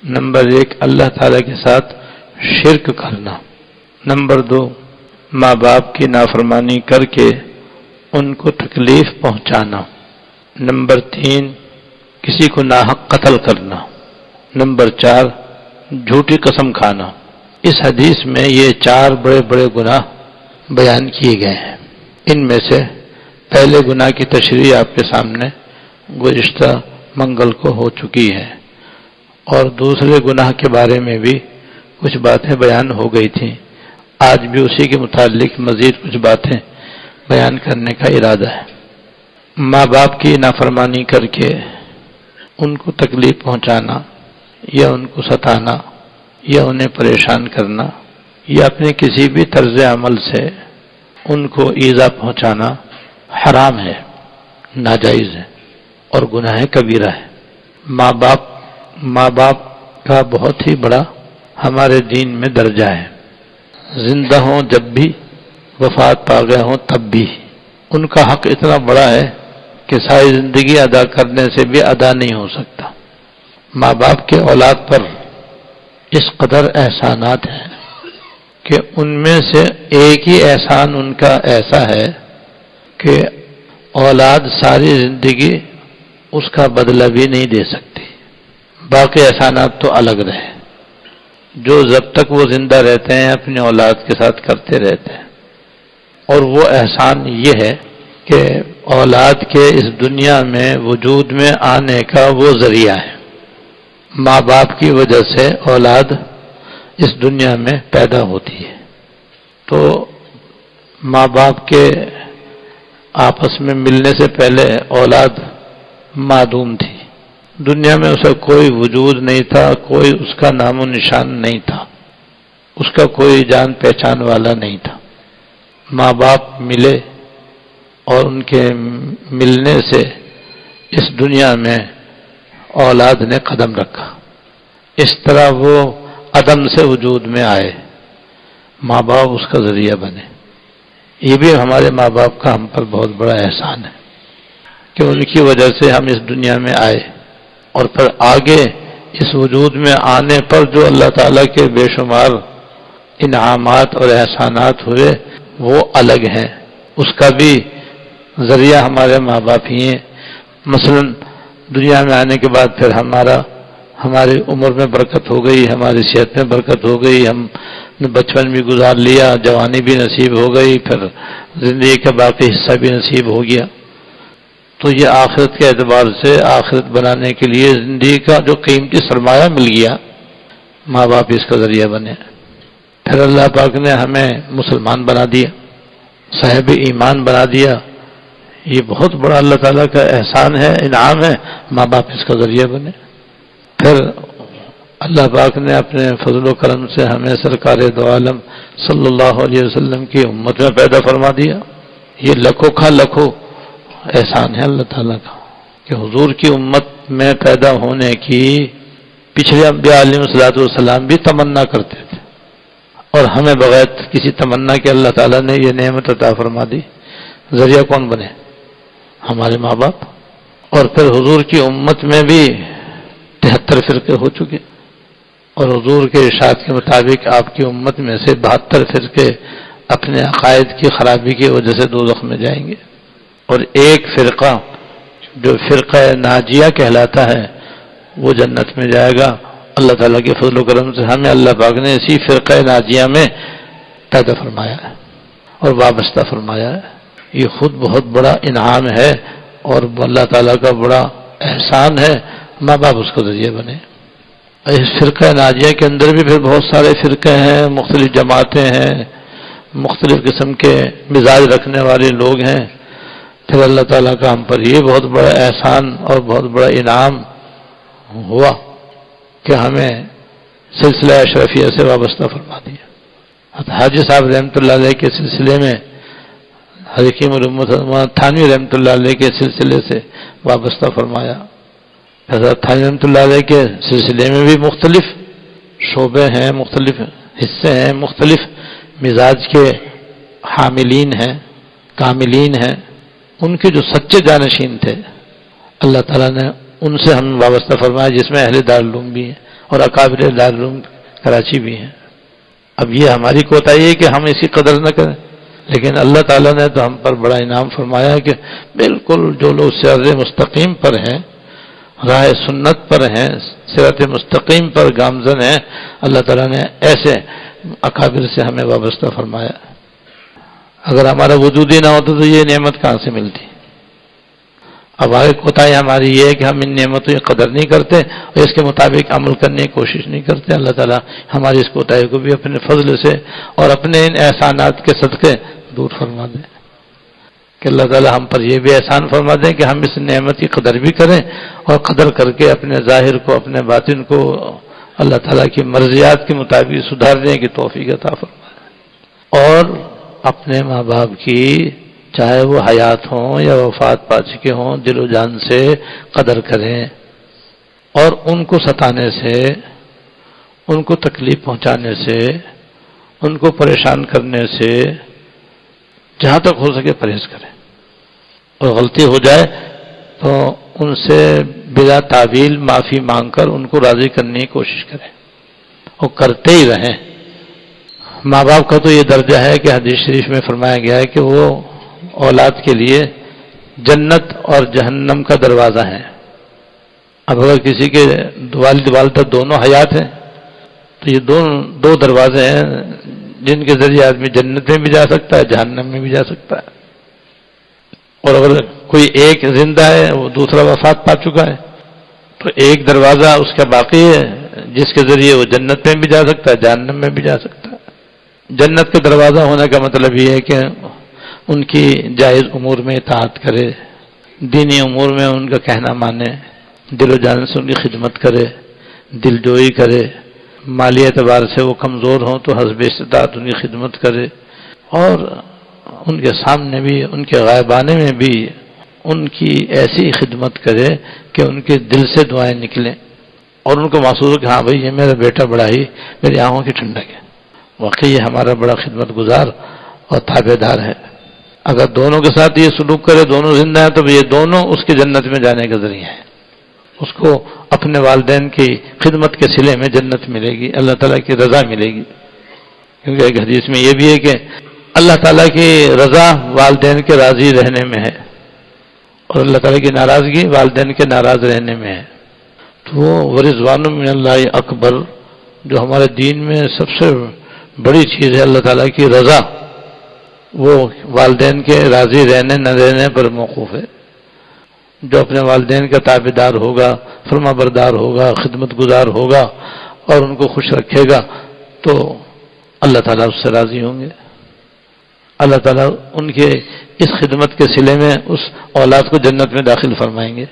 Number 1 اللہ تعالیٰ کے ساتھ شرک کرنا، نمبر 2 ماں باپ کی نافرمانی کر کے ان کو تکلیف پہنچانا، نمبر 3 کسی کو ناحق قتل کرنا، نمبر 4 جھوٹی قسم کھانا۔ اس حدیث میں یہ 4 بڑے بڑے گناہ بیان کیے گئے ہیں۔ ان میں سے پہلے گناہ کی تشریح آپ کے سامنے گزشتہ منگل کو ہو چکی ہے، اور دوسرے گناہ کے بارے میں بھی کچھ باتیں بیان ہو گئی تھیں۔ آج بھی اسی کے متعلق مزید کچھ باتیں بیان کرنے کا ارادہ ہے۔ ماں باپ کی نافرمانی کر کے ان کو تکلیف پہنچانا یا ان کو ستانا یا انہیں پریشان کرنا یا اپنے کسی بھی طرز عمل سے ان کو ایذا پہنچانا حرام ہے، ناجائز ہے اور گناہ کبیرہ ہے۔ ماں باپ کا بہت ہی بڑا ہمارے دین میں درجہ ہے، زندہ ہوں جب بھی، وفات پا گئے ہوں تب بھی۔ ان کا حق اتنا بڑا ہے کہ ساری زندگی ادا کرنے سے بھی ادا نہیں ہو سکتا۔ ماں باپ کے اولاد پر اس قدر احسانات ہیں کہ ان میں سے ایک ہی احسان ان کا ایسا ہے کہ اولاد ساری زندگی اس کا بدلہ بھی نہیں دے سکتی۔ باقی احسانات تو الگ رہے جو جب تک وہ زندہ رہتے ہیں اپنی اولاد کے ساتھ کرتے رہتے ہیں، اور وہ احسان یہ ہے کہ اولاد کے اس دنیا میں وجود میں آنے کا وہ ذریعہ ہے۔ ماں باپ کی وجہ سے اولاد اس دنیا میں پیدا ہوتی ہے، تو ماں باپ کے آپس میں ملنے سے پہلے اولاد معدوم تھی، دنیا میں اسے کوئی وجود نہیں تھا، کوئی اس کا نام و نشان نہیں تھا، اس کا کوئی جان پہچان والا نہیں تھا۔ ماں باپ ملے اور ان کے ملنے سے اس دنیا میں اولاد نے قدم رکھا، اس طرح وہ عدم سے وجود میں آئے، ماں باپ اس کا ذریعہ بنے۔ یہ بھی ہمارے ماں باپ کا ہم پر بہت بڑا احسان ہے کہ ان کی وجہ سے ہم اس دنیا میں آئے، اور پھر آگے اس وجود میں آنے پر جو اللہ تعالیٰ کے بے شمار انعامات اور احسانات ہوئے وہ الگ ہیں، اس کا بھی ذریعہ ہمارے ماں باپ ہی ہیں۔ مثلا دنیا میں آنے کے بعد پھر ہماری عمر میں برکت ہو گئی، ہماری صحت میں برکت ہو گئی، ہم نے بچپن بھی گزار لیا، جوانی بھی نصیب ہو گئی، پھر زندگی کا باقی حصہ بھی نصیب ہو گیا۔ تو یہ آخرت کے اعتبار سے آخرت بنانے کے لیے زندگی کا جو قیمتی سرمایہ مل گیا، ماں باپ اس کا ذریعہ بنے۔ پھر اللہ پاک نے ہمیں مسلمان بنا دیا، صاحب ایمان بنا دیا، یہ بہت بڑا اللہ تعالیٰ کا احسان ہے، انعام ہے، ماں باپ اس کا ذریعہ بنے۔ پھر اللہ پاک نے اپنے فضل و کرم سے ہمیں سرکار دو عالم صلی اللہ علیہ وسلم کی امت میں پیدا فرما دیا۔ یہ لکھوں کا لکھوں احسان ہے اللہ تعالیٰ کا کہ حضور کی امت میں پیدا ہونے کی پچھلے انبیاء علیہ الصلوۃ والسلام بھی تمنا کرتے تھے، اور ہمیں بغیر کسی تمنا کے اللہ تعالیٰ نے یہ نعمت عطا فرما دی۔ ذریعہ کون بنے؟ ہمارے ماں باپ۔ اور پھر حضور کی امت میں بھی 73 فرقے ہو چکے، اور حضور کے ارشاد کے مطابق آپ کی امت میں سے 72 فرقے اپنے عقائد کی خرابی کی وجہ سے دوزخ میں جائیں گے، اور ایک فرقہ جو فرقہ ناجیہ کہلاتا ہے وہ جنت میں جائے گا۔ اللہ تعالیٰ کے فضل و کرم سے ہمیں اللہ پاک نے اسی فرقہ ناجیہ میں پیدا فرمایا ہے اور وابستہ فرمایا ہے۔ یہ خود بہت بڑا انعام ہے اور اللہ تعالیٰ کا بڑا احسان ہے، ماں باپ اس کا ذریعہ بنے۔ اس فرقہ ناجیہ کے اندر بھی پھر بہت سارے فرقے ہیں، مختلف جماعتیں ہیں، مختلف قسم کے مزاج رکھنے والے لوگ ہیں۔ پھر اللہ تعالیٰ کا ہم پر یہ بہت بڑا احسان اور بہت بڑا انعام ہوا کہ ہمیں سلسلہ اشرفیہ سے وابستہ فرما دیا۔ حاجی صاحب رحمۃ اللہ علیہ کے سلسلے میں، حکیم الامت تھانوی رحمۃ اللہ علیہ کے سلسلے سے وابستہ فرمایا۔ حضرت تھانوی رحمۃ اللہ علیہ کے سلسلے میں بھی مختلف شعبے ہیں، مختلف حصے ہیں، مختلف مزاج کے حاملین ہیں، کاملین ہیں۔ ان کے جو سچے جانشین تھے اللہ تعالیٰ نے ان سے ہم وابستہ فرمایا، جس میں اہل دارالعلوم بھی ہیں اور اکابر دارالعلوم کراچی بھی ہیں۔ اب یہ ہماری کوتاہی ہے کہ ہم اسی قدر نہ کریں، لیکن اللہ تعالیٰ نے تو ہم پر بڑا انعام فرمایا کہ بالکل جو لوگ صراط مستقیم پر ہیں، راہ سنت پر ہیں، صراط مستقیم پر گامزن ہیں، اللہ تعالیٰ نے ایسے اکابر سے ہمیں وابستہ فرمایا۔ اگر ہمارا وجود ہی نہ ہوتا تو یہ نعمت کہاں سے ملتی؟ اب آگے کوتاہی ہماری یہ ہے کہ ہم ان نعمتوں کی قدر نہیں کرتے اور اس کے مطابق عمل کرنے کی کوشش نہیں کرتے۔ اللہ تعالیٰ ہماری اس کوتاہی کو بھی اپنے فضل سے اور اپنے ان احسانات کے صدقے دور فرما دیں، کہ اللہ تعالیٰ ہم پر یہ بھی احسان فرما دیں کہ ہم اس نعمت کی قدر بھی کریں اور قدر کر کے اپنے ظاہر کو، اپنے باطن کو اللہ تعالیٰ کی مرضیات کے مطابق سدھارنے کی توفیق عطا فرمائے، اور اپنے ماں باپ کی چاہے وہ حیات ہوں یا وفات پا چکے ہوں دل و جان سے قدر کریں، اور ان کو ستانے سے، ان کو تکلیف پہنچانے سے، ان کو پریشان کرنے سے جہاں تک ہو سکے پرہیز کریں، اور غلطی ہو جائے تو ان سے بلا تعویل معافی مانگ کر ان کو راضی کرنے کی کوشش کریں اور کرتے ہی رہیں۔ ماں باپ کا تو یہ درجہ ہے کہ حدیث شریف میں فرمایا گیا ہے کہ وہ اولاد کے لیے جنت اور جہنم کا دروازہ ہے۔ اب اگر کسی کے والد والدہ دونوں حیات ہیں تو یہ دو دروازے ہیں جن کے ذریعے آدمی جنت میں بھی جا سکتا ہے، جہنم میں بھی جا سکتا ہے، اور اگر کوئی ایک زندہ ہے وہ دوسرا وفات پا چکا ہے تو ایک دروازہ اس کا باقی ہے جس کے ذریعے وہ جنت میں بھی جا سکتا ہے، جہنم میں بھی جا سکتا ہے۔ جنت کا دروازہ ہونے کا مطلب یہ ہے کہ ان کی جائز امور میں اطاعت کرے، دینی امور میں ان کا کہنا مانے، دل و جان سے ان کی خدمت کرے، دل جوئی کرے، مالی اعتبار سے وہ کمزور ہوں تو حسب استطاعت ان کی خدمت کرے، اور ان کے سامنے بھی، ان کے غائبانے میں بھی ان کی ایسی خدمت کرے کہ ان کے دل سے دعائیں نکلیں اور ان کو محسوس ہو کہ ہاں بھائی یہ میرا بیٹا بڑا ہی میری آنکھوں کی ٹھنڈک ہے، واقعی یہ ہمارا بڑا خدمت گزار اور تابع دار ہے۔ اگر دونوں کے ساتھ یہ سلوک کرے، دونوں زندہ ہیں، تو یہ دونوں اس کے جنت میں جانے کا ذریعہ ہے۔ اس کو اپنے والدین کی خدمت کے صلے میں جنت ملے گی، اللہ تعالیٰ کی رضا ملے گی، کیونکہ ایک حدیث میں یہ بھی ہے کہ اللہ تعالیٰ کی رضا والدین کے راضی رہنے میں ہے اور اللہ تعالیٰ کی ناراضگی والدین کے ناراض رہنے میں ہے۔ تو وہ ورضوان من اللہ اکبر، جو ہمارے دین میں سب سے بڑی چیز ہے، اللہ تعالیٰ کی رضا، وہ والدین کے راضی رہنے نہ رہنے پر موقوف ہے۔ جو اپنے والدین کا تابع دار ہوگا، فرما بردار ہوگا، خدمت گزار ہوگا اور ان کو خوش رکھے گا تو اللہ تعالیٰ اس سے راضی ہوں گے۔ اللہ تعالیٰ ان کے اس خدمت کے صلے میں اس اولاد کو جنت میں داخل فرمائیں گے۔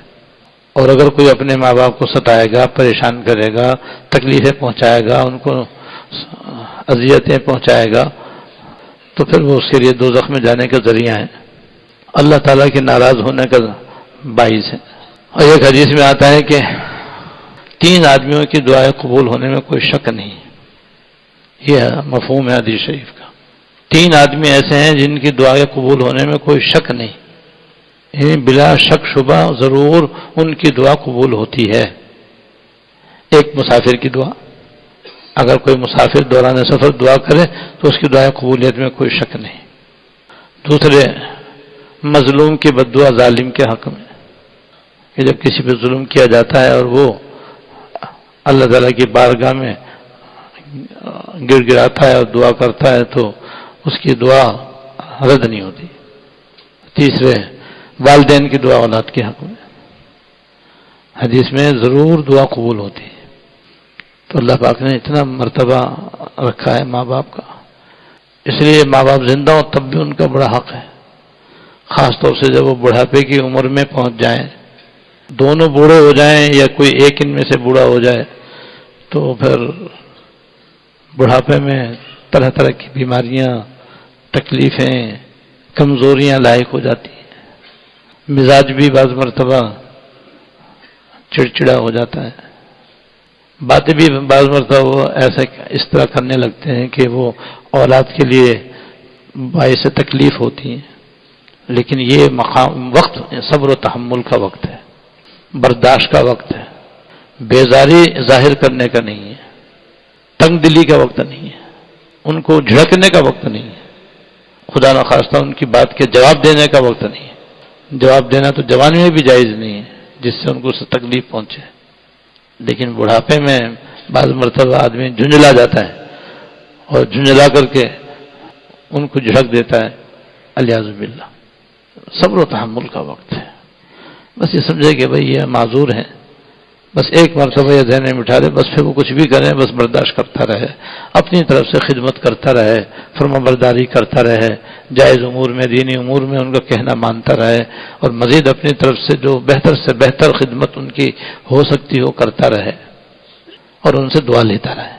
اور اگر کوئی اپنے ماں باپ کو ستائے گا، پریشان کرے گا، تکلیفیں پہنچائے گا، ان کو اذیتیں پہنچائے گا، تو پھر وہ اس کے لیے دوزخ میں جانے کا ذریعہ ہے، اللہ تعالیٰ کے ناراض ہونے کا باعث ہے۔ اور ایک حدیث میں آتا ہے کہ 3 آدمیوں کی دعائیں قبول ہونے میں کوئی شک نہیں، یہ مفہوم ہے حدیث شریف کا۔ 3 آدمی ایسے ہیں جن کی دعائیں قبول ہونے میں کوئی شک نہیں، یعنی بلا شک شبہ ضرور ان کی دعا قبول ہوتی ہے۔ ایک مسافر کی دعا، اگر کوئی مسافر دوران سفر دعا کرے تو اس کی دعائیں قبولیت میں کوئی شک نہیں۔ دوسرے، مظلوم کی بددعا ظالم کے حق میں، کہ جب کسی پہ ظلم کیا جاتا ہے اور وہ اللہ تعالیٰ کی بارگاہ میں گر گراتا ہے اور دعا کرتا ہے تو اس کی دعا رد نہیں ہوتی۔ تیسرے، والدین کی دعا اولاد کے حق میں، حدیث میں ضرور دعا قبول ہوتی ہے۔ تو اللہ پاک نے اتنا مرتبہ رکھا ہے ماں باپ کا، اس لیے ماں باپ زندہ ہوں تب بھی ان کا بڑا حق ہے، خاص طور سے جب وہ بڑھاپے کی عمر میں پہنچ جائیں، دونوں بوڑھے ہو جائیں یا کوئی ایک ان میں سے بوڑھا ہو جائے تو پھر بڑھاپے میں طرح طرح کی بیماریاں، تکلیفیں، کمزوریاں لاحق ہو جاتی ہیں، مزاج بھی بعض مرتبہ چڑچڑا ہو جاتا ہے، باتیں بھی بعض مرتبہ وہ ایسا اس طرح کرنے لگتے ہیں کہ وہ اولاد کے لیے باعث تکلیف ہوتی ہیں۔ لیکن یہ وقت صبر و تحمل کا وقت ہے، برداشت کا وقت ہے، بیزاری ظاہر کرنے کا نہیں ہے، تنگ دلی کا وقت نہیں ہے، ان کو جھڑکنے کا وقت نہیں ہے، خدا نخواستہ ان کی بات کے جواب دینے کا وقت نہیں ہے۔ جواب دینا تو جوانی میں بھی جائز نہیں ہے جس سے ان کو تکلیف پہنچے، لیکن بڑھاپے میں بعض مرتبہ آدمی جھنجلا جاتا ہے اور جھنجلا کر کے ان کو جھڑک دیتا ہے، الیاذ باللہ۔ صبر و تحمل کا وقت ہے، بس یہ سمجھے کہ بھئی یہ معذور ہیں، بس ایک مرتبہ یہ ذہن میں بٹھا دے، بس پھر وہ کچھ بھی کریں بس برداشت کرتا رہے، اپنی طرف سے خدمت کرتا رہے، فرما برداری کرتا رہے، جائز امور میں دینی امور میں ان کا کہنا مانتا رہے، اور مزید اپنی طرف سے جو بہتر سے بہتر خدمت ان کی ہو سکتی ہو کرتا رہے، اور ان سے دعا لیتا رہے۔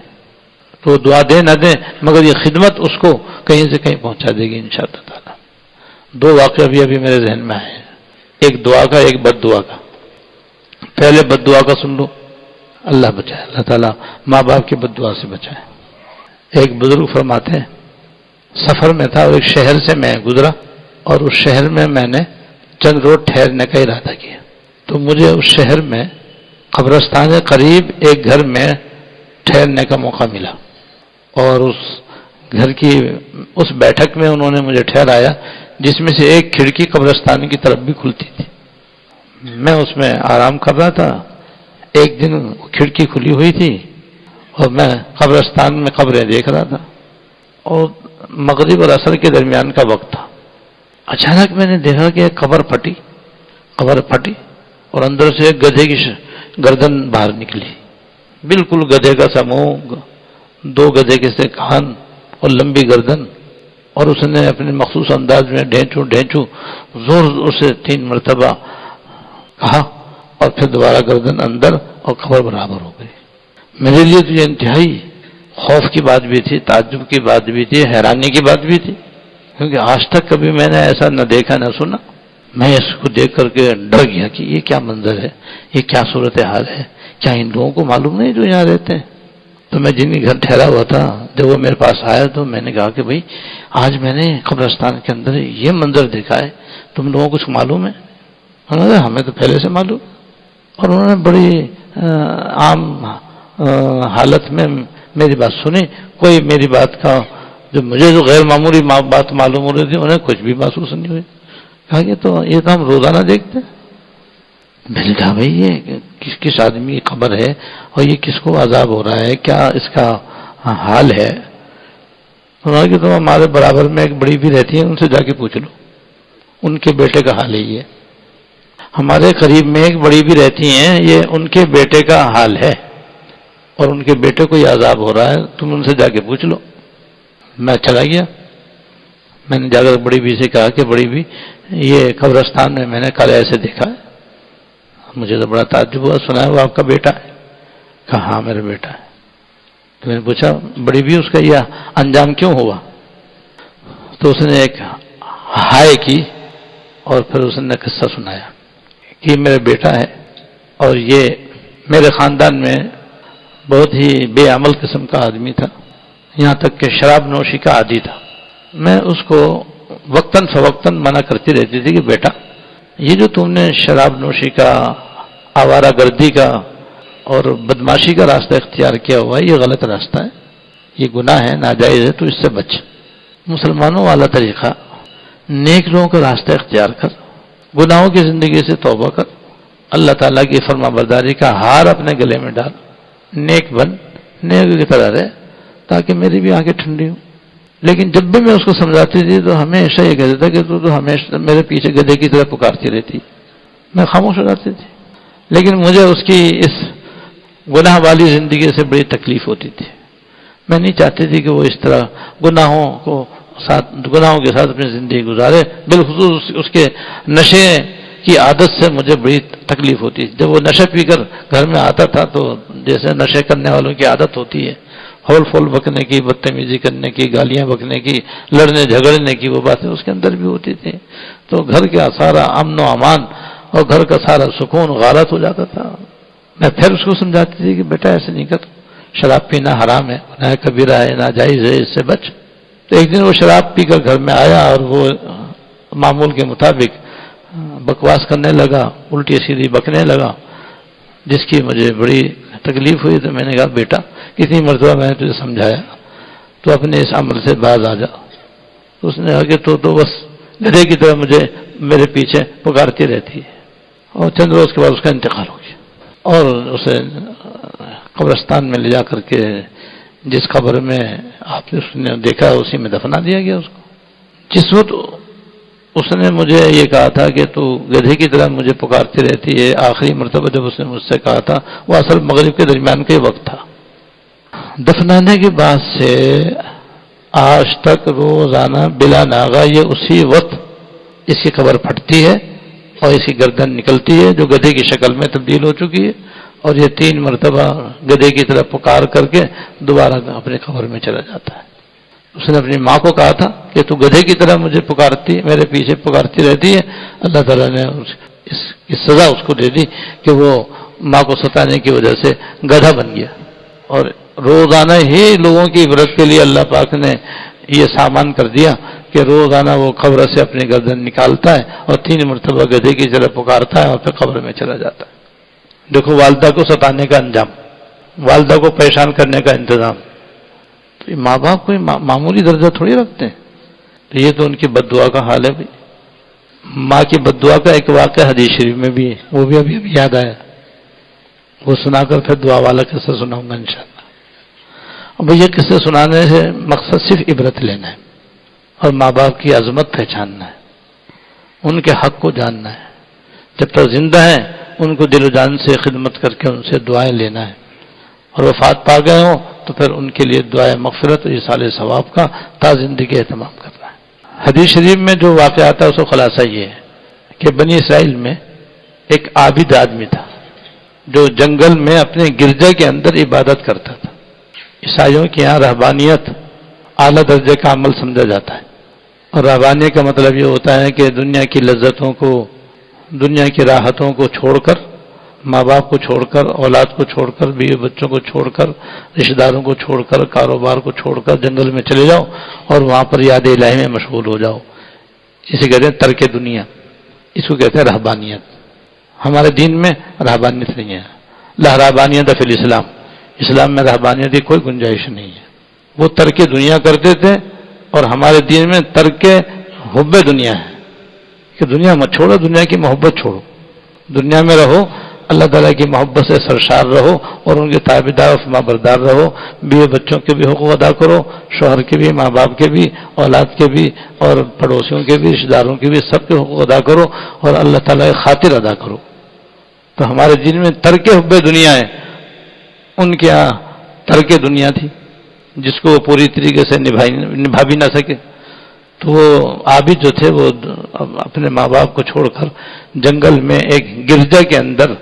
تو دعا دے نہ دیں مگر یہ خدمت اس کو کہیں سے کہیں پہنچا دے گی انشاءاللہ تعالی۔ دو واقعہ ابھی میرے ذہن میں آئے ہیں، ایک دعا کا ایک بد دعا کا۔ پہلے بد دعا کا سن لو، اللہ بچائے، اللہ تعالیٰ ماں باپ کی بد دعا سے بچائے۔ ایک بزرگ فرماتے ہیں سفر میں تھا اور ایک شہر سے میں گزرا، اور اس شہر میں نے چند روز ٹھہرنے کا ارادہ کیا، تو مجھے اس شہر میں قبرستان قریب ایک گھر میں ٹھہرنے کا موقع ملا، اور اس گھر کی اس بیٹھک میں انہوں نے مجھے ٹھہرایا جس میں سے ایک کھڑکی قبرستان کی طرف بھی کھلتی تھی۔ میں اس میں آرام کر رہا تھا، ایک دن کھڑکی کھلی ہوئی تھی اور میں قبرستان میں قبریں دیکھ رہا تھا، اور مغرب اور عصر کے درمیان کا وقت تھا۔ اچانک میں نے دیکھا کہ ایک قبر پھٹی اور اندر سے ایک گدھے کی گردن باہر نکلی، بالکل گدھے کا سا منہ، دو گدھے کے سے کان اور لمبی گردن، اور اس نے اپنے مخصوص انداز میں ڈھینچو زور زور سے 3 مرتبہ کہا، اور پھر دوبارہ گردن اندر اور قبر برابر ہو گئی۔ میرے لیے تو یہ انتہائی خوف کی بات بھی تھی، تعجب کی بات بھی تھی، حیرانی کی بات بھی تھی، کیونکہ آج تک کبھی میں نے ایسا نہ دیکھا نہ سنا۔ میں اس کو دیکھ کر کے ڈر گیا کہ یہ کیا منظر ہے، یہ کیا صورتحال ہے، کیا ان لوگوں کو معلوم نہیں جو یہاں رہتے ہیں؟ تو میں جن کے گھر ٹھہرا ہوا تھا جب وہ میرے پاس آیا تو میں نے کہا کہ بھئی آج میں نے قبرستان کے اندر یہ منظر دیکھا ہے، تم لوگوں کو کچھ معلوم ہے؟ انہوں نے ہمیں تو پہلے سے معلوم، اور انہوں نے بڑی عام حالت میں میری بات سنی، کوئی میری بات کا جو مجھے جو غیر معمولی بات معلوم ہو رہی تھی انہیں کچھ بھی محسوس نہیں ہوئی۔ کہا کہ تو یہ تو ہم روزانہ دیکھتے ہیں۔ میں نے کہا بھائی یہ کس آدمی کی خبر ہے اور یہ کس کو عذاب ہو رہا ہے، کیا اس کا حال ہے؟ انہوں نے کہ تم ہمارے برابر میں ایک بڑی بھی رہتی ہے، ان سے جا کے پوچھ لو، ان کے بیٹے کا حال ہے یہ۔ ہمارے قریب میں ایک بڑی بھی رہتی ہیں، یہ ان کے بیٹے کا حال ہے، اور ان کے بیٹے کو یہ عذاب ہو رہا ہے، تم ان سے جا کے پوچھ لو۔ میں چلا گیا، میں نے جا کر بڑی بھی سے کہا کہ بڑی بھی یہ قبرستان میں نے کل ایسے دیکھا ہے۔ مجھے تو بڑا تعجب ہوا، سنا ہے وہ آپ کا بیٹا ہے؟ کہا ہاں میرا بیٹا ہے۔ تو میں نے پوچھا بڑی بھی اس کا یہ انجام کیوں ہوا؟ تو اس نے ایک ہائے کی اور پھر اس نے قصہ سنایا کہ میرا بیٹا ہے اور یہ میرے خاندان میں بہت ہی بے عمل قسم کا آدمی تھا، یہاں تک کہ شراب نوشی کا عادی تھا۔ میں اس کو وقتاً فوقتاً منع کرتی رہتی تھی کہ بیٹا یہ جو تم نے شراب نوشی کا، آوارہ گردی کا اور بدماشی کا راستہ اختیار کیا ہوا ہے، یہ غلط راستہ ہے، یہ گناہ ہے، ناجائز ہے، تو اس سے بچ۔ مسلمانوں والا طریقہ، نیک لوگوں کا راستہ اختیار کر، گناہوں کی زندگی سے توبہ کر، اللہ تعالیٰ کی فرما برداری کا ہار اپنے گلے میں ڈال، نیک بن، نیک کی طرح رہ، تاکہ میری بھی آنکھیں ٹھنڈی ہوں۔ لیکن جب بھی میں اس کو سمجھاتی تھی تو ہمیشہ یہ کہتا تھا کہ تو ہمیشہ میرے پیچھے گدھے کی طرح پکارتی رہتی، میں خاموش ہو جاتی تھی۔ لیکن مجھے اس کی اس گناہ والی زندگی سے بڑی تکلیف ہوتی تھی، میں نہیں چاہتی تھی کہ وہ اس طرح گناہوں کے ساتھ اپنی زندگی گزارے، بالخصوص اس کے نشے کی عادت سے مجھے بڑی تکلیف ہوتی تھی۔ جب وہ نشہ پی کر گھر میں آتا تھا تو جیسے نشے کرنے والوں کی عادت ہوتی ہے، ہول فول بکنے کی، بدتمیزی کرنے کی، گالیاں بکنے کی، لڑنے جھگڑنے کی، وہ باتیں اس کے اندر بھی ہوتی تھی، تو گھر کا سارا امن و امان اور گھر کا سارا سکون غارت ہو جاتا تھا۔ میں پھر اس کو سمجھاتی تھی کہ بیٹا ایسے نہیں کر، شراب پینا حرام ہے، گناہ کبیرہ ہے، ناجائز ہے، اس سے بچ۔ تو ایک دن وہ شراب پی کر گھر میں آیا اور وہ معمول کے مطابق بکواس کرنے لگا، الٹی سیدھی بکنے لگا۔ جس کی مجھے بڑی تکلیف ہوئی. تو میں نے کہا بیٹا کتنی مرتبہ میں نے تجھے سمجھایا تو اپنے اس عمل سے باز آ جا. تو اس نے کہا کہ تو بس گدھے کی طرح مجھے میرے پیچھے پکارتی رہتی ہے. اور چند روز کے بعد اس کا انتقال ہو گیا اور اسے قبرستان میں لے جا کر کے جس قبر میں آپ نے دیکھا اسی میں دفنا دیا گیا اس کو. جس وقت اس نے مجھے یہ کہا تھا کہ تو گدھے کی طرح مجھے پکارتی رہتی ہے، آخری مرتبہ جب اس نے مجھ سے کہا تھا وہ اصل مغرب کے درمیان کا وقت تھا. دفنانے کے بعد سے آج تک روزانہ بلا ناغہ یہ اسی وقت اس کی قبر پھٹتی ہے اور اس کی گردن نکلتی ہے جو گدھے کی شکل میں تبدیل ہو چکی ہے، اور یہ 3 مرتبہ گدھے کی طرح پکار کر کے دوبارہ اپنے قبر میں چلا جاتا ہے. اس نے اپنی ماں کو کہا تھا کہ تو گدھے کی طرح مجھے پکارتی، میرے پیچھے پکارتی رہتی ہے. اللہ تعالیٰ نے اس سزا اس کو دے دی کہ وہ ماں کو ستانے کی وجہ سے گدھا بن گیا. اور روزانہ ہی لوگوں کی عبرت کے لیے اللہ پاک نے یہ سامان کر دیا کہ روزانہ وہ قبر سے اپنی گردن نکالتا ہے اور 3 مرتبہ گدھے کی طرح پکارتا ہے اور پھر قبر میں چلا جاتا ہے. دیکھو والدہ کو ستانے کا انجام، والدہ کو پریشان کرنے کا انتظام. تو ماں باپ کوئی معمولی درجہ تھوڑی رکھتے ہیں. تو یہ تو ان کی بد دعا کا حال ہے بھائی. ماں کی بد دعا کا ایک واقعہ حدیث شریف میں بھی ہے، وہ بھی ابھی یاد آیا، وہ سنا کر پھر دعا والا قصہ سناؤں گا انشاءاللہ. اب یہ قصے سنانے سے مقصد صرف عبرت لینا ہے اور ماں باپ کی عظمت پہچاننا ہے، ان کے حق کو جاننا ہے. جب تک زندہ ہیں ان کو دل و جان سے خدمت کر کے ان سے دعائیں لینا ہے، اور وفات پا گئے ہوں تو پھر ان کے لیے دعائیں مغفرت اور ایصال ثواب کا تا زندگی اہتمام کرنا ہے. حدیث شریف میں جو واقعہ آتا ہے اس کا خلاصہ یہ ہے کہ بنی اسرائیل میں ایک عابد آدمی تھا جو جنگل میں اپنے گرجا کے اندر عبادت کرتا تھا. عیسائیوں کے یہاں رہبانیت اعلیٰ درجے کا عمل سمجھا جاتا ہے، اور رہبانیت کا مطلب یہ ہوتا ہے کہ دنیا کی لذتوں کو، دنیا کی راحتوں کو چھوڑ کر، ماں باپ کو چھوڑ کر، اولاد کو چھوڑ کر، بیوی بچوں کو چھوڑ کر، رشتہ داروں کو چھوڑ کر، کاروبار کو چھوڑ کر جنگل میں چلے جاؤ اور وہاں پر یاد الہی میں مشغول ہو جاؤ. اسے کہتے ہیں ترک دنیا، اس کو کہتے ہیں رہبانیت. ہمارے دین میں رہبانیت نہیں ہے. لا رہبانیت فی الاسلام، اسلام میں رہبانیت کی کوئی گنجائش نہیں ہے. وہ ترک دنیا کرتے تھے، اور ہمارے دین میں ترک حب دنیا ہے کہ دنیا مت چھوڑو، دنیا کی محبت چھوڑو، دنیا میں رہو، اللہ تعالیٰ کی محبت سے سرشار رہو اور ان کے تابعدار اور فرما بردار رہو. بیوی بچوں کے بھی حقوق ادا کرو، شوہر کے بھی، ماں باپ کے بھی، اولاد کے بھی، اور پڑوسیوں کے بھی، رشتہ داروں کے بھی، سب کے حقوق ادا کرو اور اللہ تعالیٰ کی خاطر ادا کرو. تو ہمارے دین میں ترک حب دنیا ہے، ان کے یہاں ترک دنیا تھی جس کو وہ پوری طریقے سے نبھا بھی نہ سکے. تو وہ عابد جو تھے وہ اپنے ماں باپ کو چھوڑ کر جنگل میں ایک گرجا کے اندر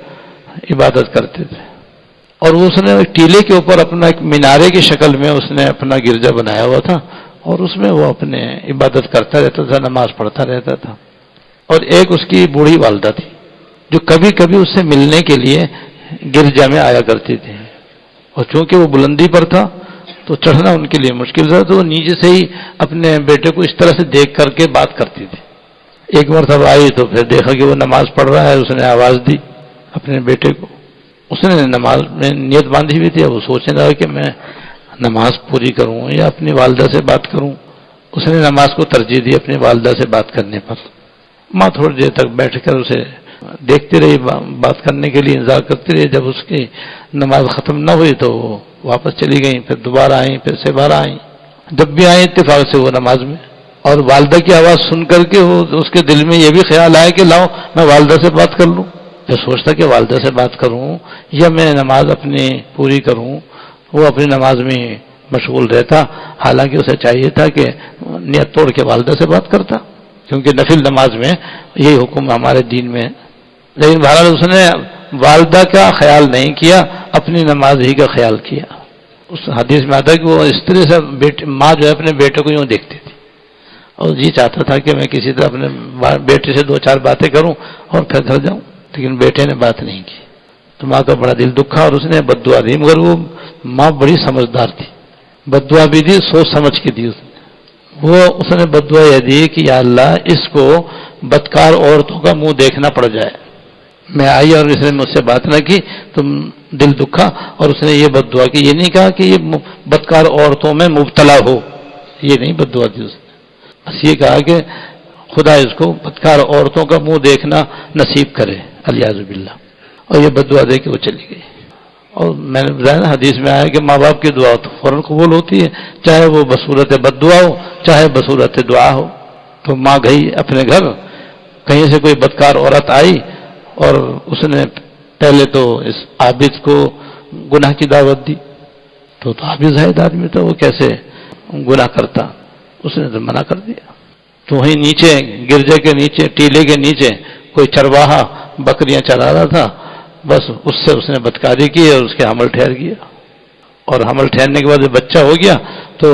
عبادت کرتے تھے، اور اس نے ایک ٹیلے کے اوپر اپنا ایک مینارے کی شکل میں اس نے اپنا گرجا بنایا ہوا تھا، اور اس میں وہ اپنے عبادت کرتا رہتا تھا، نماز پڑھتا رہتا تھا. اور ایک اس کی بوڑھی والدہ تھی جو کبھی کبھی اس سے ملنے کے لیے گرجا میں آیا کرتی تھی، اور چونکہ وہ بلندی پر تھا تو چڑھنا ان کے لیے مشکل تھا، تو وہ نیچے سے ہی اپنے بیٹے کو اس طرح سے دیکھ کر کے بات کرتی تھی. ایک مرتبہ آئی تو پھر دیکھا کہ وہ نماز پڑھ رہا ہے، اس نے آواز دی اپنے بیٹے کو. اس نے نماز میں نیت باندھی ہوئی تھی، اب وہ سوچنے لگا کہ میں نماز پوری کروں یا اپنی والدہ سے بات کروں. اس نے نماز کو ترجیح دی اپنی والدہ سے بات کرنے پر. ماں تھوڑی دیر تک بیٹھ کر اسے دیکھتی رہی، بات کرنے کے لیے انتظار کرتی رہی. جب اس کی نماز ختم نہ ہوئی تو وہ واپس چلی گئیں، پھر دوبارہ آئیں، پھر سے بار آئیں. جب بھی آئیں اتفاق سے وہ نماز میں، اور والدہ کی آواز سن کر کے وہ اس کے دل میں یہ بھی خیال آیا کہ لاؤ میں والدہ سے بات کر لوں. پھر سوچتا کہ والدہ سے بات کروں یا میں نماز اپنی پوری کروں. وہ اپنی نماز میں مشغول رہتا، حالانکہ اسے چاہیے تھا کہ نیت توڑ کے والدہ سے بات کرتا، کیونکہ نفل نماز میں یہی حکم ہمارے دین میں. لیکن بہرحال اس نے والدہ کا خیال نہیں کیا، اپنی نماز ہی کا خیال کیا. اس حدیث میں آتا ہے کہ وہ اس طرح سے ماں جو ہے اپنے بیٹے کو یوں دیکھتی تھی، اور جی چاہتا تھا کہ میں کسی طرح اپنے بیٹے سے 2-4 باتیں کروں اور پھر گھر جاؤں، لیکن بیٹے نے بات نہیں کی. تو ماں کا بڑا دل دکھا اور اس نے بد دعا دی، مگر وہ ماں بڑی سمجھدار تھی، بد دعا بھی دی سوچ سمجھ کے دی. اس نے بد دعا یہ دی کہ یا اللہ اس کو بدکار عورتوں کا منہ دیکھنا پڑ جائے، میں آئی اور اس نے مجھ سے بات نہ کی تو دل دکھا، اور اس نے یہ بد دعا کی. یہ نہیں کہا کہ یہ بدکار عورتوں میں مبتلا ہو، یہ نہیں بد دعا دی اس نے، بس یہ کہا کہ خدا اس کو بدکار عورتوں کا منہ دیکھنا نصیب کرے، الیاذ باللہ. اور یہ بد دعا دے کے وہ چلی گئی. اور میں نے بتایا نا حدیث میں آیا کہ ماں باپ کی دعا تو فوراً قبول ہوتی ہے، چاہے وہ بصورت بد دعا ہو چاہے بصورت دعا ہو. تو ماں گئی اپنے گھر، کہیں سے کوئی بدکار عورت آئی اور اس نے پہلے تو اس عابد کو گناہ کی دعوت دی. تو عابد زاہد آدمی تھا، وہ کیسے گناہ کرتا، اس نے تو منع کر دیا. تو وہیں نیچے گرجے کے نیچے ٹیلے کے نیچے کوئی چرواہا بکریاں چرا رہا تھا، بس اس سے اس نے بدکاری کی اور اس کے حمل ٹھہر گیا. اور حمل ٹھہرنے کے بعد جب بچہ ہو گیا تو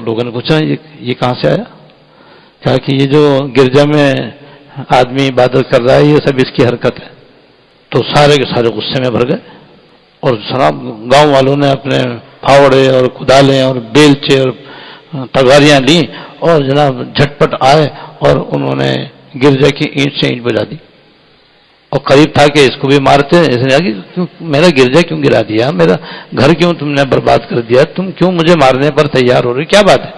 لوگوں نے پوچھا یہ کہاں سے آیا؟ کہا کہ یہ جو گرجا میں آدمی عبادت کر رہا ہے یہ سب اس کی حرکت ہے. تو سارے کے سارے غصے میں بھر گئے، اور جناب گاؤں والوں نے اپنے پھاوڑے اور کدالیں اور بیلچے اور تلواریاں لیں اور جناب جھٹپٹ آئے اور انہوں نے گرجا کی اینٹ سے اینٹ بجا دی. اور قریب تھا کہ اس کو بھی مارتے. اس نے کہا کہ میرا گرجا کیوں گرا دیا، میرا گھر کیوں تم نے برباد کر دیا، تم کیوں مجھے مارنے پر تیار ہو رہی، کیا بات ہے؟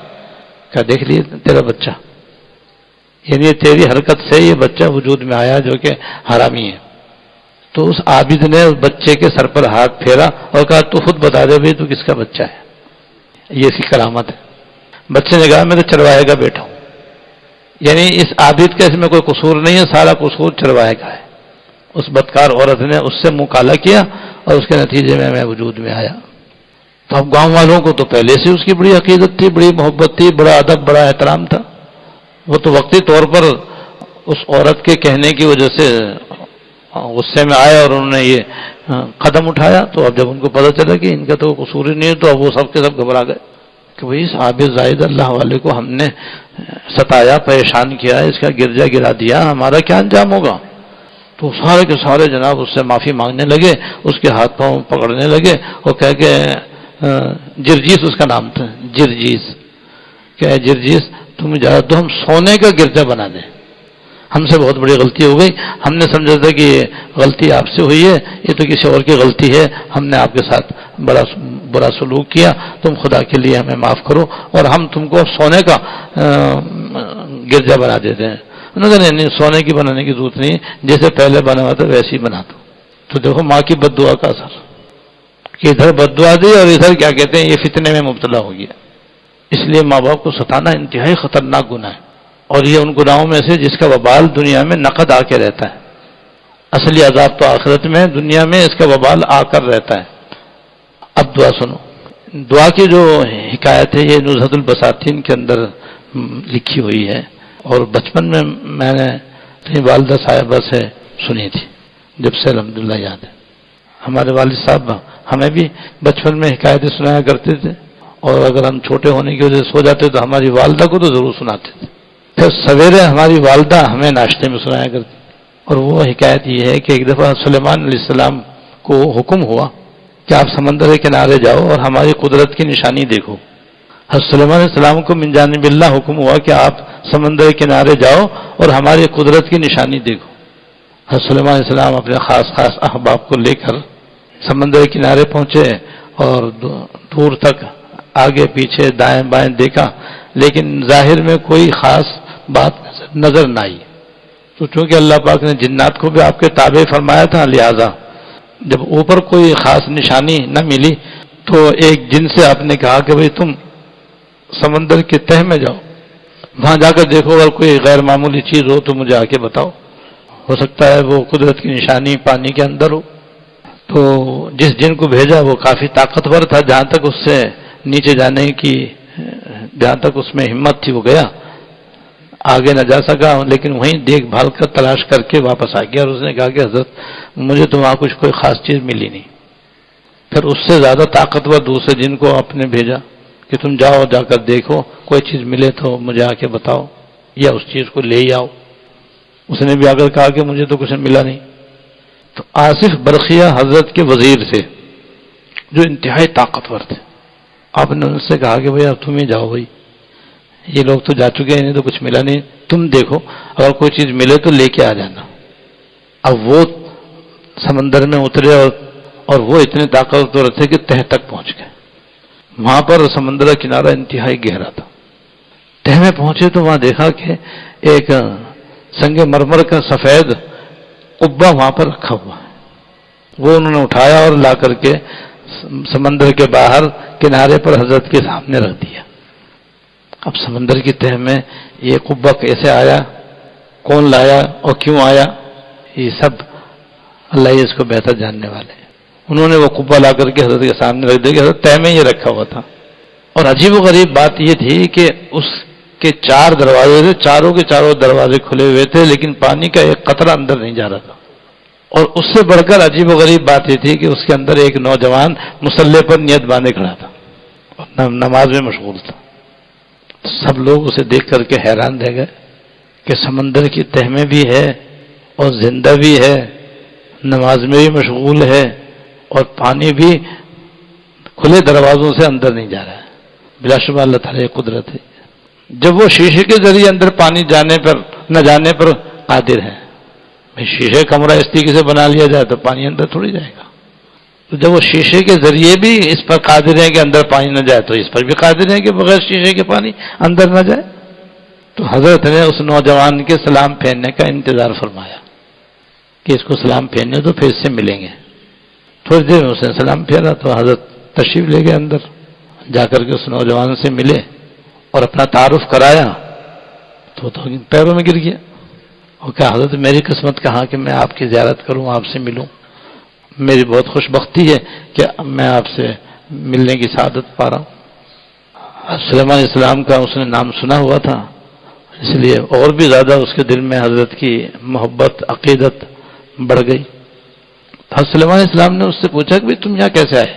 کہا دیکھ لیے تیرا بچہ، یعنی تیری حرکت سے یہ بچہ وجود میں آیا جو کہ حرامی ہے. تو اس عابد نے اس بچے کے سر پر ہاتھ پھیرا اور کہا تو خود بتا دے بھائی تو کس کا بچہ ہے، یہ اس کی کرامت ہے. بچے نے کہا میں تو چرواہے کا بیٹا ہوں. یعنی اس عابد کا اس میں کوئی قصور نہیں ہے، سارا قصور چرواہے کا ہے. اس بدکار عورت نے اس سے منہ کالا کیا اور اس کے نتیجے میں میں وجود میں آیا. تو اب گاؤں والوں کو تو پہلے سے اس کی بڑی عقیدت تھی، بڑی محبت تھی، بڑا ادب، بڑا احترام تھا. وہ تو وقتی طور پر اس عورت کے کہنے کی وجہ سے غصے میں آئے اور انہوں نے یہ قدم اٹھایا. تو اب جب ان کو پتہ چلا کہ ان کا تو قصور ہی نہیں ہے تو اب وہ سب کے سب گھبرا گئے کہ بھائی اس عابد زاہد اللہ والے کو ہم نے ستایا، پریشان کیا، اس کا گرجا گرا دیا، ہمارا کیا انجام ہوگا. تو سارے کے سارے جناب اس سے معافی مانگنے لگے، اس کے ہاتھ پاؤں پکڑنے لگے اور کہہ کہ جرجیس اس کا نام تھا، جرجیس، کہ جرجیس تم اجازت دو ہم سونے کا گرجا بنا دیں، ہم سے بہت بڑی غلطی ہو گئی، ہم نے سمجھا تھا کہ یہ غلطی آپ سے ہوئی ہے، یہ تو کسی اور کی غلطی ہے، ہم نے آپ کے ساتھ بڑا برا سلوک کیا، تم خدا کے لیے ہمیں معاف کرو اور ہم تم کو سونے کا گرجا بنا دیتے ہیں. انہوں نے کہا نہیں، سونے کی بنانے کی ضرورت نہیں، جیسے پہلے بنا ہوا تھا ویسے ہی بنا دو. تو دیکھو ماں کی بد دعا کا اثر کہ ادھر بد دعا دی اور ادھر کیا کہتے ہیں یہ فتنے میں مبتلا ہو گیا. اس لیے ماں باپ کو ستانا انتہائی خطرناک گناہ ہے، اور یہ ان گناہوں میں سے جس کا وبال دنیا میں نقد آ کے رہتا ہے. اصلی عذاب تو آخرت میں، دنیا میں اس کا وبال آ کر رہتا ہے. اب دعا سنو. دعا کی جو حکایت ہے یہ نزہۃ البساتین کے اندر لکھی ہوئی ہے، اور بچپن میں نے اپنی والدہ صاحبہ سے سنی تھی، جب سے الحمدللہ یاد ہے. ہمارے والد صاحب ہمیں بھی بچپن میں حکایتیں سنایا کرتے تھے، اور اگر ہم چھوٹے ہونے کی وجہ سے سو جاتے تو ہماری والدہ کو تو ضرور سناتے تھے. پھر سویرے ہماری والدہ ہمیں ناشتے میں سنایا کرتی. اور وہ حکایت یہ ہے کہ ایک دفعہ سلیمان علیہ السلام کو حکم ہوا کہ آپ سمندر کے کنارے جاؤ اور ہماری قدرت کی نشانی دیکھو. حضرت سلیمان علیہ السلام کو من جانب اللہ حکم ہوا کہ آپ سمندر کے کنارے جاؤ اور ہماری قدرت کی نشانی دیکھو. حضرت سلیمان علیہ السلام اپنے خاص احباب کو لے کر سمندر کے کنارے پہنچے اور دور تک آگے پیچھے دائیں بائیں دیکھا، لیکن ظاہر میں کوئی خاص بات نظر نہ آئی. تو چونکہ اللہ پاک نے جنات کو بھی آپ کے تابع فرمایا تھا، لہذا جب اوپر کوئی خاص نشانی نہ ملی تو ایک جن سے آپ نے کہا کہ بھئی تم سمندر کے تہ میں جاؤ، وہاں جا کر دیکھو اگر کوئی غیر معمولی چیز ہو تو مجھے آ کے بتاؤ، ہو سکتا ہے وہ قدرت کی نشانی پانی کے اندر ہو. تو جس جن کو بھیجا وہ کافی طاقتور تھا، جہاں تک اس سے نیچے جانے کی جہاں تک اس میں ہمت تھی وہ گیا، آگے نہ جا سکا، لیکن وہیں دیکھ بھال کر تلاش کر کے واپس آ گیا. اور اس نے کہا کہ حضرت مجھے تو وہاں کچھ کوئی خاص چیز ملی نہیں. پھر اس سے زیادہ طاقتور دوسرے جن کو آپ نے بھیجا کہ تم جاؤ، جا کر دیکھو، کوئی چیز ملے تو مجھے آ کے بتاؤ یا اس چیز کو لے ہی آؤ. اس نے بھی آ کر کہا کہ مجھے تو کچھ ملا نہیں. تو آصف برقیہ حضرت کے وزیر تھے جو انتہائی طاقتور تھے. آپ نے ان سے کہا کہ بھئی اب تم ہی جاؤ، بھائی یہ لوگ تو جا چکے ہیں، انہیں تو کچھ ملا نہیں، تم دیکھو اگر کوئی چیز ملے تو لے کے آ جانا. اب وہ سمندر میں اترے اور وہ اتنے طاقتور تھے کہ تہ تک پہنچ گئے. وہاں پر سمندر کا کنارہ انتہائی گہرا تھا. تہ میں پہنچے تو وہاں دیکھا کہ ایک سنگ مرمر کا سفید قبہ وہاں پر رکھا ہوا ہے. وہ انہوں نے اٹھایا اور لا کر کے سمندر کے باہر کنارے پر حضرت کے سامنے رکھ دیا. اب سمندر کی تہ میں یہ قبہ کیسے آیا، کون لایا اور کیوں آیا، یہ سب اللہ ہی اس کو بہتر جاننے والے ہیں. انہوں نے وہ قبہ لا کر کے حضرت کے سامنے رکھ دیا کہ حضرت تہ میں یہ رکھا ہوا تھا. اور عجیب و غریب بات یہ تھی کہ اس کے 4 دروازے تھے، چاروں کے چاروں دروازے کھلے ہوئے تھے، لیکن پانی کا ایک قطرہ اندر نہیں جا رہا تھا. اور اس سے بڑھ کر عجیب و غریب بات یہ تھی کہ اس کے اندر ایک نوجوان مصلے پر نیت باندھے کھڑا تھا اور نماز میں مشغول تھا. سب لوگ اسے دیکھ کر کے حیران رہ گئے کہ سمندر کی تہ میں بھی ہے اور زندہ بھی ہے، نماز میں بھی مشغول ہے اور پانی بھی کھلے دروازوں سے اندر نہیں جا رہا ہے. بلا شبہ اللہ تعالیٰ کی قدرت ہے. جب وہ شیشے کے ذریعے اندر پانی نہ جانے پر قادر ہے. شیشے کمرہ اس طریقے سے بنا لیا جائے تو پانی اندر تھوڑی جائے گا. تو جب وہ شیشے کے ذریعے بھی اس پر قادر ہے کہ اندر پانی نہ جائے تو اس پر بھی قادر ہے کہ بغیر شیشے کے پانی اندر نہ جائے. تو حضرت نے اس نوجوان کے سلام پھیرنے کا انتظار فرمایا کہ اس کو سلام پھیرنے تو پھر اس سے ملیں گے. تھوڑی دیر میں اس نے سلام پھیرا تو حضرت تشریف لے گئے اندر. جا کر کے اس نوجوان سے ملے اور اپنا تعارف کرایا تو پیروں میں گر گیا اور کہا حضرت میری قسمت کہاں کہ میں آپ کی زیارت کروں، آپ سے ملوں. میری بہت خوش بختی ہے کہ میں آپ سے ملنے کی سعادت پا رہا ہوں. سلیمان علیہ السلام کا اس نے نام سنا ہوا تھا، اس لیے اور بھی زیادہ اس کے دل میں حضرت کی محبت عقیدت بڑھ گئی. حضرت سلیمان علیہ السلام نے اس سے پوچھا کہ تم یہاں کیسے آئے؟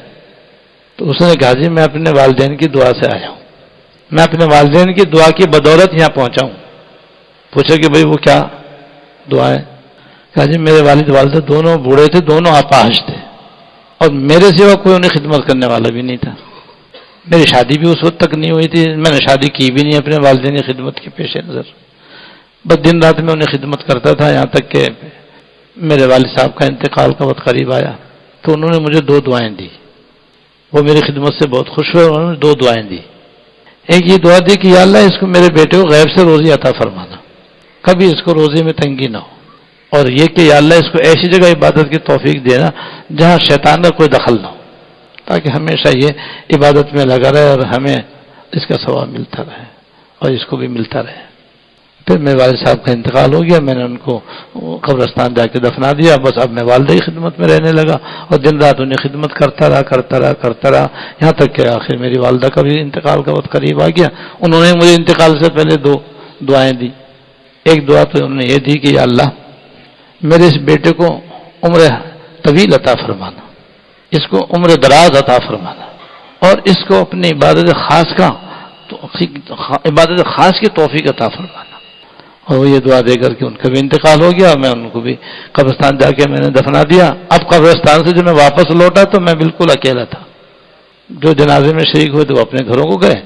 تو اس نے کہا جی میں اپنے والدین کی دعا سے آیا ہوں، میں اپنے والدین کی دعا کی بدولت یہاں پہنچا ہوں. پوچھا کہ بھئی وہ کیا دعا ہے؟ کہا جی میرے والد والدہ دونوں بوڑھے تھے، دونوں اپاہج تھے اور میرے سوا کوئی انہیں خدمت کرنے والا بھی نہیں تھا. میری شادی بھی اس وقت تک نہیں ہوئی تھی، میں نے شادی کی بھی نہیں اپنے والدین کی خدمت کے پیش نظر. بس دن رات میں انہیں خدمت کرتا تھا، یہاں تک کہ میرے والد صاحب کا انتقال کا وقت قریب آیا تو انہوں نے مجھے 2 دعائیں دی. وہ میری خدمت سے بہت خوش ہوئے اور انہوں نے 2 دعائیں دی. ایک یہ دعا دی کہ یا اللہ اس کو میرے بیٹے کو غیب سے روزی عطا فرمانا، کبھی اس کو روزی میں تنگی نہ ہو. اور یہ کہ یا اللہ اس کو ایسی جگہ عبادت کی توفیق دینا جہاں شیطان کا کوئی دخل نہ ہو، تاکہ ہمیشہ یہ عبادت میں لگا رہے اور ہمیں اس کا ثواب ملتا رہے اور اس کو بھی ملتا رہے. پھر میرے والد صاحب کا انتقال ہو گیا، میں نے ان کو قبرستان جا کے دفنا دیا. بس اب میں والدہ کی خدمت میں رہنے لگا اور دن رات انہیں خدمت کرتا رہا یہاں تک کہ آخر میری والدہ کا بھی انتقال کا وقت قریب آ گیا. انہوں نے مجھے انتقال سے پہلے 2 دعائیں دی. ایک دعا تو انہوں نے یہ دی کہ یا اللہ میرے اس بیٹے کو عمر طویل عطا فرمانا، اس کو عمر دراز عطا فرمانا اور اس کو اپنی عبادت خاص کی توفیق عطا فرمانا. اور وہ یہ دعا دے کر کے ان کا بھی انتقال ہو گیا. میں ان کو بھی قبرستان جا کے میں نے دفنا دیا. اب قبرستان سے جب میں واپس لوٹا تو میں بالکل اکیلا تھا. جو جنازے میں شریک ہوئے تو وہ اپنے گھروں کو گئے.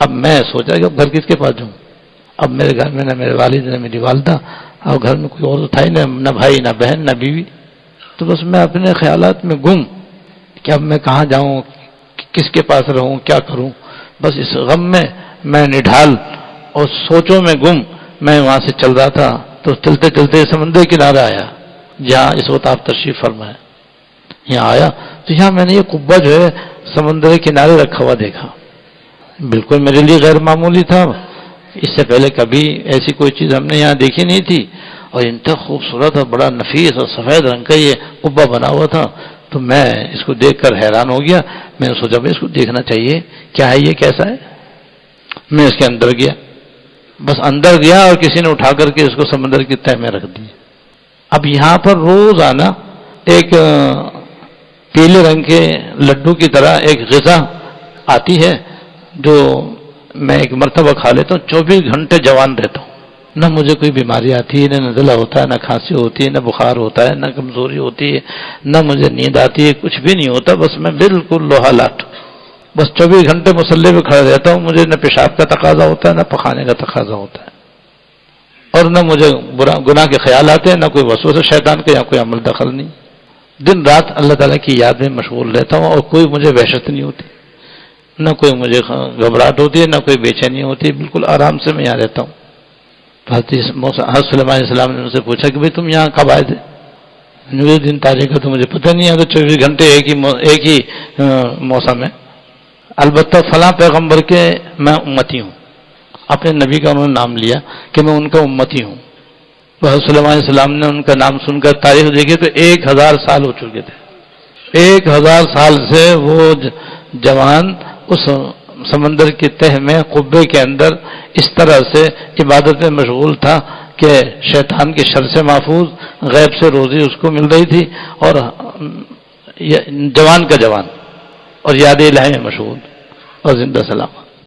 اب میں سوچا کہ اب گھر کس کے پاس جاؤں. اب میرے گھر میں نہ میرے والد نہ میری والدہ اور گھر میں کوئی اور تھا ہی نہ بھائی نہ بہن نہ بیوی. تو بس میں اپنے خیالات میں گم کہ اب میں کہاں جاؤں، کس کے پاس رہوں، کیا کروں. بس اس غم میں میں نڈھال اور سوچوں میں گم میں وہاں سے چل رہا تھا. تو چلتے چلتے سمندر کنارے آیا جہاں اس وقت آپ تشریف فرمائے. یہاں آیا تو یہاں میں نے یہ قبہ جو ہے سمندر کے کنارے رکھا ہوا دیکھا. بالکل میرے لیے غیر معمولی تھا. اس سے پہلے کبھی ایسی کوئی چیز ہم نے یہاں دیکھی نہیں تھی اور انتہا خوبصورت اور بڑا نفیس اور سفید رنگ کا یہ قبہ بنا ہوا تھا. تو میں اس کو دیکھ کر حیران ہو گیا. میں نے سوچا بھائی اس کو دیکھنا چاہیے کیا ہے، یہ کیسا ہے. میں اس کے اندر گیا. بس اندر گیا اور کسی نے اٹھا کر کے اس کو سمندر کی تہ میں رکھ دی. اب یہاں پر روزانہ ایک پیلے رنگ کے لڈو کی طرح ایک غذا آتی ہے جو میں ایک مرتبہ کھا لیتا ہوں. 24 گھنٹے جوان رہتا ہوں. نہ مجھے کوئی بیماری آتی ہے، نہ نزلہ ہوتا ہے، نہ کھانسی ہوتی ہے، نہ بخار ہوتا ہے، نہ کمزوری ہوتی ہے، نہ مجھے نیند آتی ہے، کچھ بھی نہیں ہوتا. بس میں بالکل لوہا لاٹ. بس 24 گھنٹے مسلح پہ کھڑا رہتا ہوں. مجھے نہ پیشاب کا تقاضا ہوتا ہے نہ پخانے کا تقاضا ہوتا ہے اور نہ مجھے گناہ کے خیال آتے ہیں، نہ کوئی وسوسہ شیطان کا یا کوئی عمل دخل نہیں. دن رات اللہ تعالیٰ کی یاد میں مشغول رہتا ہوں، اور کوئی مجھے وحشت نہیں ہوتی، نہ کوئی مجھے گھبراہٹ ہوتی ہے، نہ کوئی بے چینی ہوتی ہے، بالکل آرام سے میں یہاں رہتا ہوں۔ حضرت سلیمان علیہ السلام نے ان سے پوچھا کہ بھئی تم یہاں کب آئے تھے؟ دن تاریخ کا تو مجھے پتہ نہیں ہے، تو 24 گھنٹے ایک ہی موسم ہے، البتہ فلاں پیغمبر کے میں امتی ہوں۔ اپنے نبی کا انہوں نے نام لیا کہ میں ان کا امتی ہوں۔ تو حضرت سلیمان علیہ السلام نے ان کا نام سن کر تاریخ دیکھی تو 1000 سال ہو چکے تھے۔ 1000 سال سے وہ جوان اس سمندر کی تہ میں قبے کے اندر اس طرح سے عبادت میں مشغول تھا کہ شیطان کے شر سے محفوظ، غیب سے روزی اس کو مل رہی تھی، اور جوان کا جوان اور یاد الہی میں مشغول اور زندہ سلامت۔